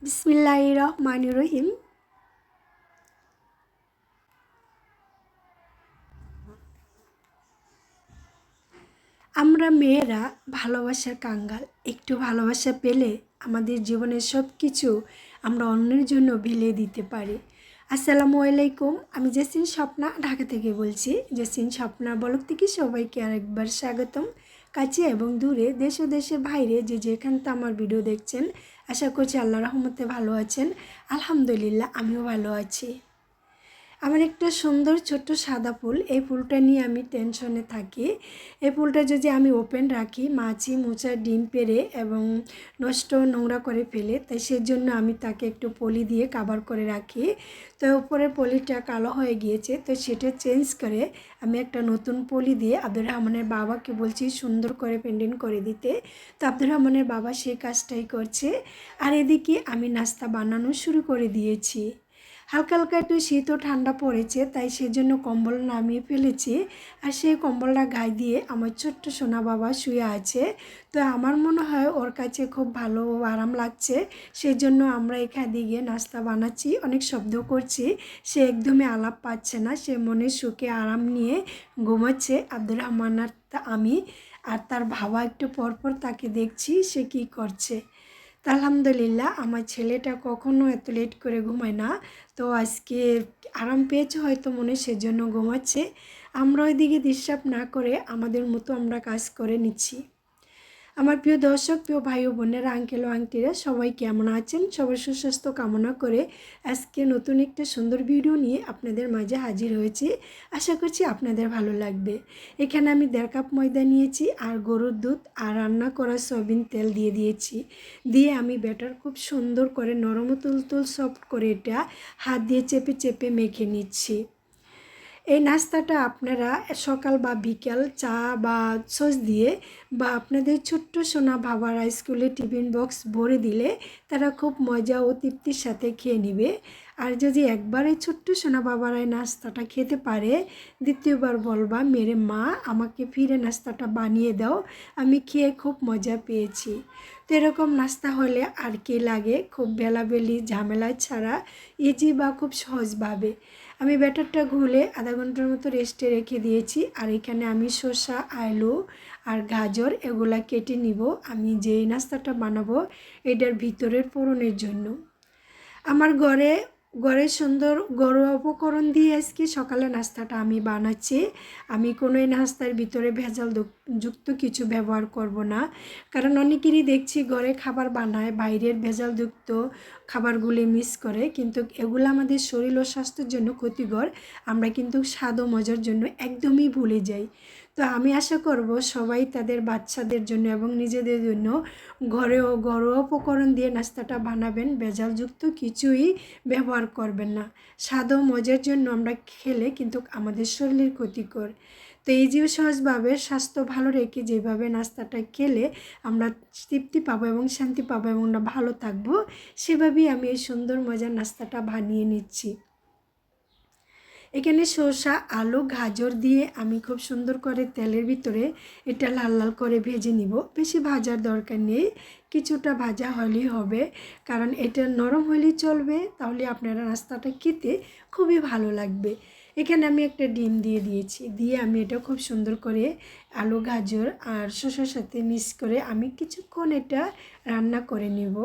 বিসমিল্লাহির রহমানির রহিম। আমরা মেয়েরা ভালোবাসার কাঙ্গাল। একটু ভালোবাসা পেলে আমাদের জীবনের সব কিছু আমরা অন্যের জন্য বিলিয়ে দিতে পারি। আসসালামু আলাইকুম, আমি জেসিন স্বপ্না ঢাকা থেকে বলছি। জেসিন স্বপ্না ব্লগ থেকে সবাইকে আরেকবার স্বাগতম। কাছে এবং দূরে, দেশ ও দেশের বাইরে যে যেখান থেকে আমার ভিডিও দেখছেন, আশা করছি আল্লাহর রহমতে ভালো আছেন। আলহামদুলিল্লাহ, আমিও ভালো আছি। আমার একটা সুন্দর ছোট্ট সাদা ফুল, এই ফুলটা নিয়ে আমি টেনশনে থাকি। এই ফুলটা যদি আমি ওপেন রাখি, মাছি মোচা ডিম পেড়ে এবং নষ্ট নোংরা করে ফেলে, তাই সেজন্য আমি তাকে একটু পলি দিয়ে কাভার করে রাখি। তো উপরের পলিটা কালো হয়ে গিয়েছে, তো সেটা চেঞ্জ করে আমি একটা নতুন পলি দিয়ে আব্দুর রহমানের বাবাকে বলছি সুন্দর করে পেন্টিং করে দিতে। তো আব্দুর রহমানের বাবা সেই কাজটাই করছে। আর এদিকে আমি নাস্তা বানানো শুরু করে দিয়েছি। হালকা হালকা একটু শীত ও ঠান্ডা পড়েছে, তাই সেজন্য কম্বল নামিয়ে ফেলেছি। আর সেই কম্বলটা গায়ে দিয়ে আমার ছোট্ট সোনা বাবা শুয়ে আছে। তো আমার মনে হয় ওর কাছে খুব ভালো ও আরাম লাগছে, সেজন্য আমরা এখানে দিকে নাস্তা বানাচ্ছি, অনেক শব্দ করছি। সে একদমই আলাপ পাচ্ছে না, সে মনে সুখে আরাম নিয়ে ঘুমাচ্ছে। আব্দুর রহমান আর আমি আর তার বাবা একটু পরপর তাকে দেখছি সে কী করছে। তা আলহামদুলিল্লাহ, আমার ছেলেটা কখনো এত লেট করে ঘুমায় না। তো আজকে আরাম পেয়েছে হয়তো মনে, সেজন্য ঘুমাচ্ছে। আমরা ওইদিকে ডিস্টার্ব না করে আমাদের মতো আমরা কাজ করে নিচ্ছি। আমার প্রিয় দর্শক, প্রিয় ভাই ও বোনেরা, আঙ্কেল ও আন্টিরা, সবাই কেমন আছেন? সবার সুস্বাস্থ্য কামনা করে আজকে নতুন একটা সুন্দর ভিডিও নিয়ে আপনাদের মাঝে হাজির হয়েছি। আশা করছি আপনাদের ভালো লাগবে। এখানে আমি 1.5 কাপ ময়দা নিয়েছি আর গরুর দুধ আর রান্না করা সয়াবিন তেল দিয়ে দিয়েছি। দিয়ে আমি ব্যাটার খুব সুন্দর করে নরম তুলতুল সফট করে এটা হাত দিয়ে চেপে চেপে মেখে নিচ্ছি। এই নাস্তাটা আপনারা সকাল বা বিকাল চা বা সস দিয়ে বা আপনাদের ছোট্ট সোনা বাবারা স্কুলে টিফিন বক্স ভরে দিলে তারা খুব মজা ও তৃপ্তির সাথে খেয়ে নেবে। আর যদি একবার এই ছোট্ট সোনা বাবারা এই নাস্তাটা খেতে পারে, দ্বিতীয়বার বলবা মেরে মা আমাকে ফিরে নাস্তাটা বানিয়ে দাও, আমি খেয়ে খুব মজা পেয়েছি। তো এরকম নাস্তা হলে আর কি লাগে, খুব বেলাবেলি ঝামেলা ছাড়া ইজি বা খুব সহজভাবে। আমি ব্যাটারটা ঘুলে আধা ঘন্টার মতো রেস্টে রেখে দিয়েছি। আর এখানে আমি শসা, আলু আর গাজর এগুলা কেটে নিব আমি যেই নাস্তাটা বানাবো এটার ভিতরের পোড়নের জন্য। আমার ঘরে সুন্দর ঘরোয়া উপকরণ দিয়ে আজকে সকালে নাস্তাটা আমি বানাচ্ছি। আমি কোনো এই নাস্তার ভিতরে ভেজাল যুক্ত কিছু ব্যবহার করব না, কারণ অনেকেরই দেখছি ঘরে খাবার বানায় বাইরের ভেজালযুক্ত খাবারগুলি মিস করে, কিন্তু এগুলো আমাদের শরীর ও স্বাস্থ্যের জন্য ক্ষতিকর। আমরা কিন্তু স্বাদ ও মজার জন্য একদমই ভুলে যাই। তো আমি আশা করব সবাই তাদের বাচ্চাদের জন্য এবং নিজেদের জন্য ঘরোয়া উপকরণ দিয়ে নাস্তাটা বানাবেন, ভেজালযুক্ত কিছুই ব্যবহার করবেন না। স্বাদ ও মজার জন্য আমরা খেলে কিন্তু আমাদের শরীরের ক্ষতিকর। তো এই যে সহজভাবে স্বাস্থ্য ভালো রেখে যেভাবে নাস্তাটা খেলে আমরা তৃপ্তি পাবো এবং শান্তি পাবো এবং আমরা ভালো থাকবো, সেভাবেই আমি এই সুন্দর মজার নাস্তাটা বানিয়ে নিচ্ছি। এখানে শসা, আলু, গাজর দিয়ে আমি খুব সুন্দর করে তেলের ভিতরে এটা লাল লাল করে ভেজে নিব। বেশি ভাজার দরকার নেই, কিছুটা ভাজা হলেই হবে, কারণ এটা নরম হলেই চলবে, তাহলে আপনারা নাস্তাটা খেতে খুবই ভালো লাগবে। এখানে আমি একটা ডিম দিয়ে দিয়েছি, দিয়ে আমি এটা খুব সুন্দর করে আলু, গাজর আর শসার সাথে মিক্স করে আমি কিছুক্ষণ এটা রান্না করে নেব।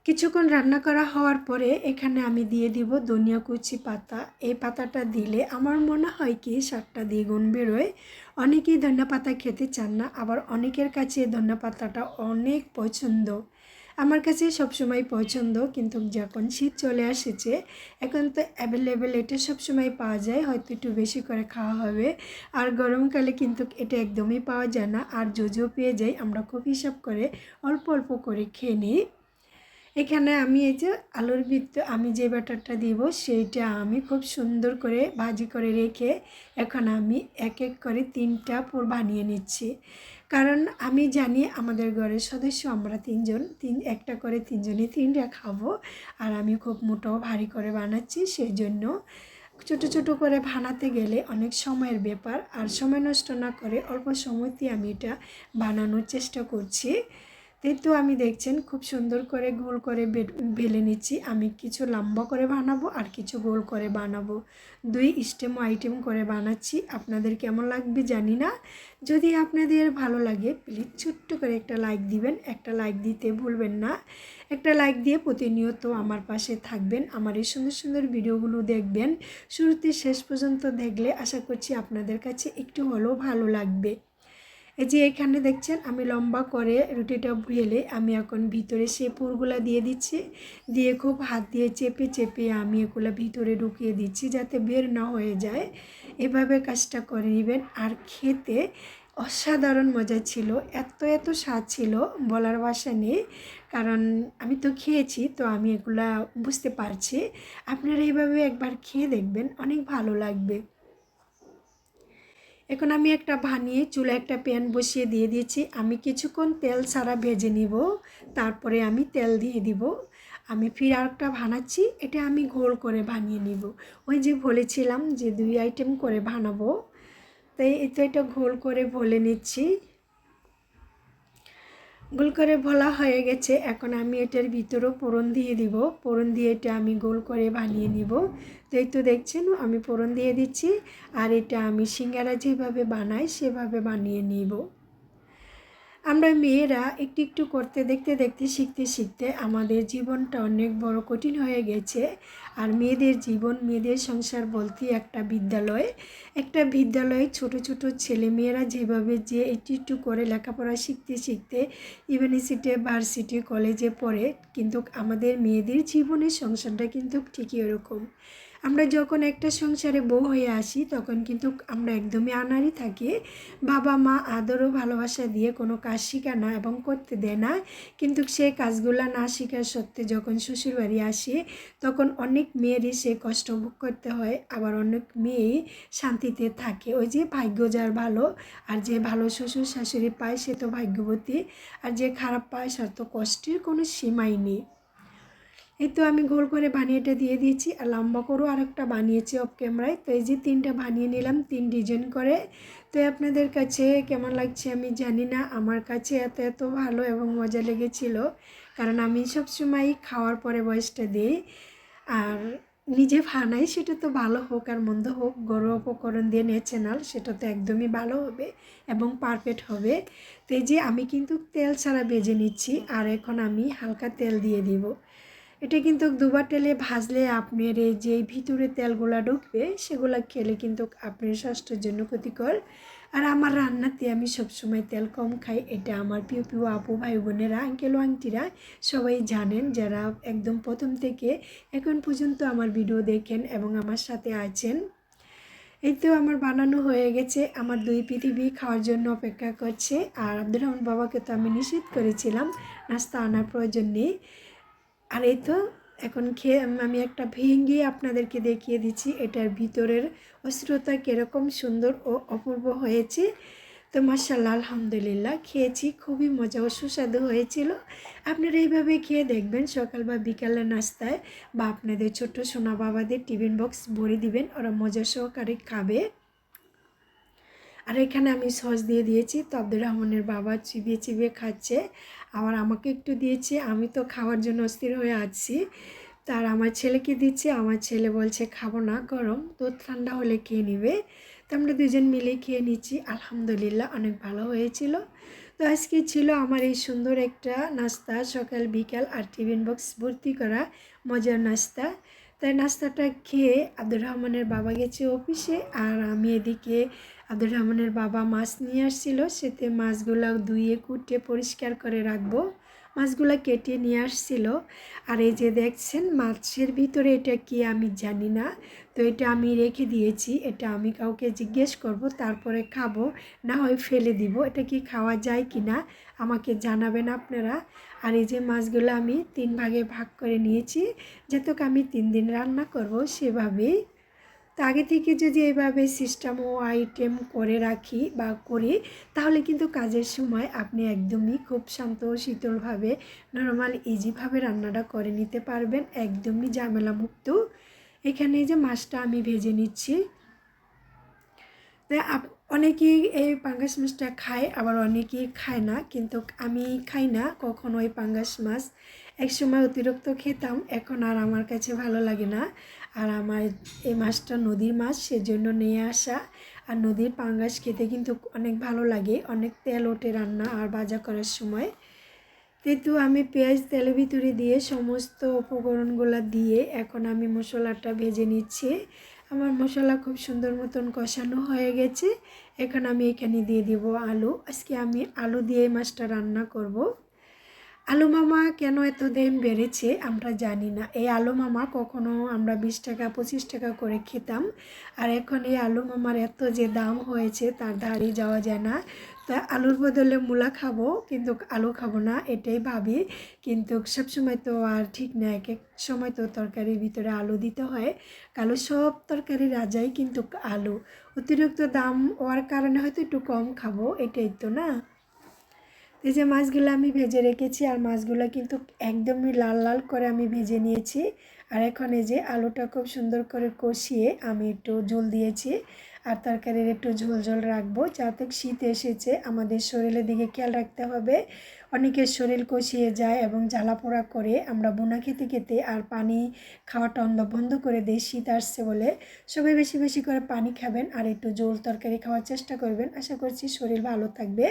কিছুক্ষণ রান্না করা হওয়ার পরে এখানে আমি দিয়ে দিব ধনিয়া কুচি পাতা। এই পাতাটা দিলে আমার মনে হয় কি স্বাদটা দ্বিগুণ বেরোয়। অনেকেই ধনিয়া পাতা খেতে চান না, আবার অনেকের কাছে ধনিয়া পাতাটা অনেক পছন্দ। আমার কাছে সবসময় পছন্দ, কিন্তু যখন শীত চলে এসেছে এখন তো অ্যাভেলেবেল এটা সবসময় পাওয়া যায়, হয়তো একটু বেশি করে খাওয়া হবে। আর গরমকালে কিন্তু এটা একদমই পাওয়া যায় না, আর যদিও পেয়ে যাই আমরা খুব হিসাব করে অল্প অল্প করে খেয়ে নিই। এখানে আমি এই যে আলুর ভিতরে আমি যে ব্যাটারটা দিব সেইটা আমি খুব সুন্দর করে ভাজি করে রেখে এখন আমি এক এক করে 3টা পুর বানিয়ে নিচ্ছি। কারণ আমি জানি আমাদের ঘরের সদস্য আমরা 3জন, একটা করে 3জনই 3টা খাবো। আর আমি খুব মোটাও ভারী করে বানাচ্ছি, সেই জন্য ছোটো ছোটো করে বানাতে গেলে অনেক সময়ের ব্যাপার, আর সময় নষ্ট না করে অল্প সময়তেই আমি এটা বানানোর চেষ্টা করছি। তো এই তো আমি দেখছেন খুব সুন্দর করে গোল করে বেলে নিচ্ছি। আমি কিছু লম্বা করে বানাবো আর কিছু গোল করে বানাবো। 2 স্টেম আইটেম করে বানাচ্ছি। আপনাদের কেমন লাগবে জানি না। যদি আপনাদের ভালো লাগে প্লিজ ছোট্ট করে একটা লাইক দিবেন। একটা লাইক দিতে ভুলবেন না। একটা লাইক দিয়ে প্রতিনিয়ত আমার পাশে থাকবেন। আমার এই সুন্দর সুন্দর ভিডিওগুলো দেখবেন। শুরুতে শেষ পর্যন্ত দেখলে আশা করছি আপনাদের কাছে একটু হলেও ভালো লাগবে। এই যে এখানে দেখছেন আমি লম্বা করে রুটিটা বেলে আমি এখন ভিতরে সেই পুরগুলা দিয়ে দিচ্ছি। দিয়ে খুব হাত দিয়ে চেপে চেপে আমি এগুলো ভিতরে ঢুকিয়ে দিচ্ছি যাতে বের না হয়ে যায়। এভাবে কাজটা করে নেবেন। আর খেতে অসাধারণ মজা ছিল, এত এত স্বাদ ছিল বলার ভাষা নেই। কারণ আমি তো খেয়েছি, তো আমি এগুলা বুঝতে পারছি। আপনারা এইভাবে একবার খেয়ে দেখবেন, অনেক ভালো লাগবে। এখন আমি একটা বানিয়ে চুলায় একটা প্যান বসিয়ে দিয়ে দিয়েছি। আমি কিছুক্ষণ তেল ছাড়া ভেজে নিব, তারপরে আমি তেল দিয়ে দিব। আমি ফির আরেকটা বানাচ্ছি, এটা আমি গোল করে বানিয়ে নিব। ওই যে বলেছিলাম যে 2 আইটেম করে বানাবো, তাই এটা গোল করে ভলে নিচ্ছি। গোল করে ভোলা হয়ে গেছে। এখন আমি এটার ভিতরেও ফোড়ন দিয়ে দিব। ফোড়ন দিয়ে এটা আমি গোল করে বানিয়ে নিব। তো এই তো দেখছেন আমি ফোড়ন দিয়ে দিচ্ছি। আর এটা আমি সিঙ্গারা যেভাবে বানাই সেভাবে বানিয়ে নিব। আমরা মেয়েরা একটু একটু করতে দেখতে দেখতে শিখতে শিখতে আমাদের জীবনটা অনেক বড় কঠিন হয়ে গেছে। আর মেয়েদের জীবন, মেয়েদের সংসার বলতেই একটা বিদ্যালয়ে ছোট ছোট ছেলে মেয়েরা যেভাবে যে একটু একটু করে লেখাপড়া শিখতে শিখতে ইউনিভার্সিটি, ভার্সিটি, কলেজে পড়ে, কিন্তু আমাদের মেয়েদের জীবনের সংসারটা কিন্তু ঠিকই এরকম। আমরা যখন একটা সংসারে বউ হয়ে আসি তখন কিন্তু আমরা একদমই আনাড়ি থাকি। বাবা মা আদর ও ভালোবাসা দিয়ে কোনো কাজ শেখায় না এবং করতে দেয় না। কিন্তু সেই কাজগুলো না শেখার সত্ত্বে যখন শ্বশুরবাড়ি আসি তখন অনেক মেয়েরই সে কষ্ট ভোগ করতে হয়, আবার অনেক মেয়েই শান্তিতে থাকে। ওই যে ভাগ্য যার ভালো, আর যে ভালো শ্বশুর শাশুড়ি পায় সে তো ভাগ্যবতী, আর যে খারাপ পায় তার তো কষ্টের কোনো সীমাই নেই। এই তো আমি গোল করে বানিয়েটা দিয়ে দিয়েছি। আর লম্বা করেও আরেকটা বানিয়েছি অফ ক্যামেরায়। তো এই যে 3টা বানিয়ে নিলাম 3 ডিজাইন করে। তো আপনাদের কাছে কেমন লাগছে আমি জানি না, আমার কাছে এত এত ভালো এবং মজা লেগেছিল। কারণ আমি সবসময় খাওয়ার পরে ভয়েসটা দিই। আর নিজে বানাই, সেটা তো ভালো হোক আর মন্দ হোক, ঘরোয়া উপকরণ দিয়ে ন্যাচারাল, সেটা তো একদমই ভালো হবে এবং পারফেক্ট হবে। তো এই যে আমি কিন্তু তেল ছাড়া ভেজে নিচ্ছি। আর এখন আমি হালকা তেল দিয়ে দিব। এটা কিন্তু দুবার তেলে ভাজলে আপনার এই যে ভিতরে তেলগুলা ঢুকবে সেগুলা খেলে কিন্তু আপনার স্বাস্থ্যের জন্য ক্ষতিকর। আর আমার রান্নাতে আমি সবসময় তেল কম খাই, এটা আমার প্রিয় প্রিয় আপু ভাই বোনেরা, আঙ্কেল ও আন্টিরা সবাই জানেন, যারা একদম প্রথম থেকে এখন পর্যন্ত আমার ভিডিও দেখেন এবং আমার সাথে আছেন। এই তো আমার বানানো হয়ে গেছে, আমার 2 পৃথিবী খাওয়ার জন্য অপেক্ষা করছে। আর আব্দুর রহমান বাবাকে তো আমি নিষেধ করেছিলাম নাস্তা আনার প্রয়োজন নেই। আর এই তো এখন খেয়ে আমি একটা ভেঙে আপনাদেরকে দেখিয়ে দিচ্ছি এটার ভিতরের অস্থিরতা কীরকম সুন্দর ও অপূর্ব হয়েছে। তো মাশাআল্লাহ আলহামদুলিল্লাহ খেয়েছি, খুবই মজা ও সুস্বাদু হয়েছিল। আপনারা এইভাবে খেয়ে দেখবেন সকাল বা বিকালের নাস্তায়, বা আপনাদের ছোট্ট সোনা বাবাদের টিফিন বক্স ভরে দিবেন, ওরা মজা সহকারে খাবে। আর এখানে আমি সস দিয়ে দিয়েছি। তো আব্দুর রহমানের বাবা চিবিয়ে চিবিয়ে খাচ্ছে, আবার আমাকে একটু দিয়েছে। আমি তো খাওয়ার জন্য অস্থির হয়ে আছি। তার আমার ছেলেকে দিচ্ছে, আমার ছেলে বলছে খাবো না, গরম, তো ঠান্ডা হলে খেয়ে নিবে। তো আমরা দুজন মিলে খেয়ে নিচ্ছি। আলহামদুলিল্লাহ অনেক ভালো হয়েছিল। তো আজকে ছিল আমার এই সুন্দর একটা নাস্তা, সকাল বিকাল আর টিফিন বক্স ভর্তি করা মজার নাস্তা। তাই নাস্তাটা খেয়ে আব্দুর রহমানের বাবা গেছে অফিসে, আর আমি এদিকে আব্দুর রহমানের বাবা মাছ নিয়ে আসছিল, সেতে মাছগুলো ধুয়ে কুটে পরিষ্কার করে রাখবো। মাছগুলো কেটে নিয়ে আসছিল। আর এই যে দেখছেন মাছের ভিতরে এটা কি আমি জানি না, তো এটা আমি রেখে দিয়েছি। এটা আমি কাউকে জিজ্ঞেস করব, তারপরে খাবো, না হয় ফেলে দিব। এটা কি খাওয়া যায় কি না আমাকে জানাবেন আপনারা। আর এই যে মাছগুলো আমি 3 ভাগে ভাগ করে নিয়েছি, যাতে আমি 3 দিন রান্না করব সেভাবেই। তো আগে থেকে যদি এইভাবে সিস্টেম ও আইটেম করে রাখি বা করি, তাহলে কিন্তু কাজের সময় আপনি একদমই খুব শান্ত ও শীতলভাবে নরমাল ইজিভাবে রান্নাটা করে নিতে পারবেন, একদমই ঝামেলামুক্ত। এখানে যে মাছটা আমি ভেজে নিচ্ছি। তাই অনেকেই এই পাঙ্গাস মাছটা খায়, আবার অনেকেই খায় না, কিন্তু আমি খাই না কখনো এই পাঙ্গাস মাছ। একসময় অতিরিক্ত খেতাম, এখন আর আমার কাছে ভালো লাগে না। আর আমার এই মাছটা নদীর মাছ, সেজন্য নিয়ে আসা। আর নদীর পাঙ্গাস খেতে কিন্তু অনেক ভালো লাগে, অনেক তেল ওঠে রান্না আর ভাজা করার সময়। কিন্তু আমি পেঁয়াজ তেলের ভিতরে দিয়ে সমস্ত উপকরণগুলো দিয়ে এখন আমি মশলাটা ভেজে নিচ্ছি। আমার মশলা খুব সুন্দর মতন কষানো হয়ে গেছে। এখন আমি এখানে দিয়ে দিব আলু। আজকে আমি আলু দিয়ে মাছটা রান্না করব। আলু মামা কেন এত দাম বেড়েছে আমরা জানি না। এই আলু মামা কখনো আমরা 20 টাকা 25 টাকা করে খেতাম, আর এখন এই আলু মামার এত যে দাম হয়েছে তার ধারে যাওয়া যায় না। তো আলুর বদলে মূলা খাবো, কিন্তু আলু খাবো না এটাই ভাবি। কিন্তু সবসময় তো আর ঠিক না, এক এক সময় তো তরকারির ভিতরে আলু দিতে হয়। কালো সব তরকারি রাজাই কিন্তু আলু। অতিরিক্ত দাম হওয়ার কারণে হয়তো একটু কম খাবো, এটাই তো না। এই যে মাছগুলো আমি ভেজে রেখেছি, আর মাছগুলো কিন্তু একদমই লাল লাল করে আমি ভেজে নিয়েছি। আর এখন এই যে আলুটা খুব সুন্দর করে কষিয়ে আমি একটু ঝোল দিয়েছি। আর তরকারির একটু ঝোল ঝোল রাখবো, যাতে শীত এসেছে আমাদের শরীরের দিকে খেয়াল রাখতে হবে। অনেকের শরীর কষিয়ে যায় এবং জ্বালা পোড়া করে, আমরা বোনা খেতে খেতে আর পানি খাওয়াটা বন্ধ করে দিই শীত আসছে বলে। সবাই বেশি বেশি করে পানি খাবেন আর একটু ঝোল তরকারি খাওয়ার চেষ্টা করবেন, আশা করছি শরীর ভালো থাকবে।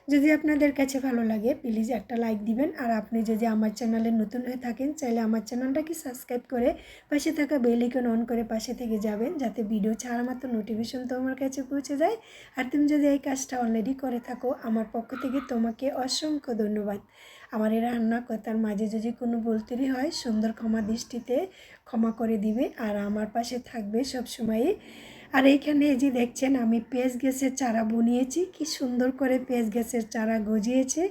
যদি আপনাদের কাছে ভালো লাগে প্লিজ একটা লাইক দিবেন। আর আপনি যদি আমার চ্যানেলে নতুন হয়ে থাকেন, চাইলে আমার চ্যানেলটাকে সাবস্ক্রাইব করে পাশে থাকা বেল আইকন অন করে পাশে থেকে যাবেন, যাতে ভিডিও ছাড়া মাত্র নোটিফিকেশন তোমার কাছে পৌঁছে যায়। আর তুমি যদি এই কাজটা অলরেডি করে থাকো, আমার পক্ষ থেকে তোমাকে অসংখ্য ধন্যবাদ। আমার এই রান্না কথার মাঝে যদি কোনো ভুল ত্রুটি হয়, সুন্দর ক্ষমা দৃষ্টিতে ক্ষমা করে দিবে আর আমার পাশে থাকবে সবসময়ই। আর এইখানে এই যে দেখছেন আমি পেঁয়াজ গাছের চারা বুনিয়েছি, কি সুন্দর করে পেঁয়াজ গাছের চারা গজিয়েছে।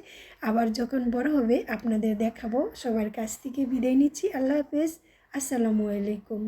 আবার যখন বড় হবে আপনাদের দেখাবো। সবার কাছ থেকে বিদায় নিচ্ছি। আল্লাহ হাফেজ, আসসালামু আলাইকুম।